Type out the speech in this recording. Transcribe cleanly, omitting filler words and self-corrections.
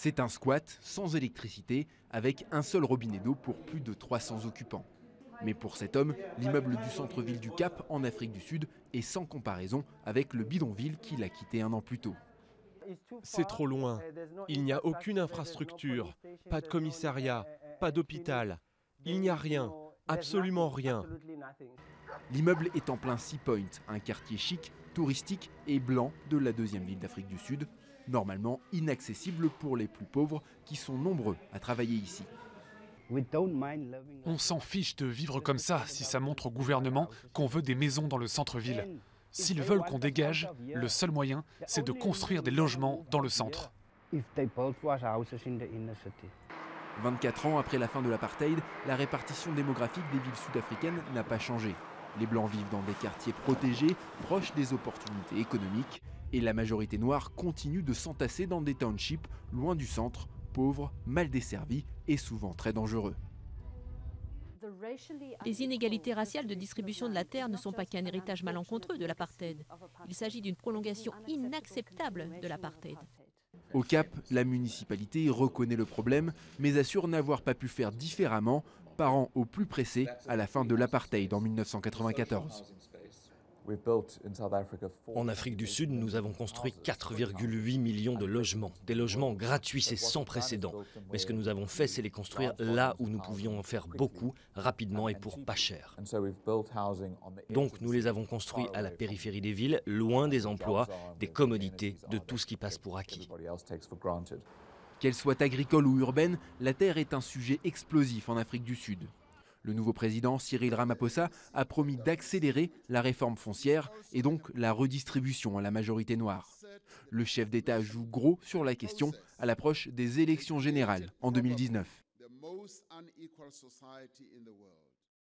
C'est un squat sans électricité, avec un seul robinet d'eau pour plus de 300 occupants. Mais pour cet homme, l'immeuble du centre-ville du Cap, en Afrique du Sud, est sans comparaison avec le bidonville qu'il a quitté un an plus tôt. C'est trop loin. Il n'y a aucune infrastructure, pas de commissariat, pas d'hôpital. Il n'y a rien, absolument rien. L'immeuble est en plein Sea Point, un quartier chic, touristique et blanc de la deuxième ville d'Afrique du Sud, normalement inaccessible pour les plus pauvres qui sont nombreux à travailler ici. On s'en fiche de vivre comme ça si ça montre au gouvernement qu'on veut des maisons dans le centre-ville. S'ils veulent qu'on dégage, le seul moyen, c'est de construire des logements dans le centre. 24 ans après la fin de l'apartheid, la répartition démographique des villes sud-africaines n'a pas changé. Les Blancs vivent dans des quartiers protégés, proches des opportunités économiques, et la majorité noire continue de s'entasser dans des townships loin du centre, pauvres, mal desservis et souvent très dangereux. Les inégalités raciales de distribution de la terre ne sont pas qu'un héritage malencontreux de l'apartheid. Il s'agit d'une prolongation inacceptable de l'apartheid. Au Cap, la municipalité reconnaît le problème, mais assure n'avoir pas pu faire différemment, parant au plus pressé à la fin de l'apartheid en 1994. En Afrique du Sud, nous avons construit 4,8 millions de logements. Des logements gratuits, c'est sans précédent. Mais ce que nous avons fait, c'est les construire là où nous pouvions en faire beaucoup, rapidement et pour pas cher. Donc nous les avons construits à la périphérie des villes, loin des emplois, des commodités, de tout ce qui passe pour acquis. Qu'elle soit agricole ou urbaine, la terre est un sujet explosif en Afrique du Sud. Le nouveau président Cyril Ramaphosa a promis d'accélérer la réforme foncière et donc la redistribution à la majorité noire. Le chef d'État joue gros sur la question à l'approche des élections générales en 2019.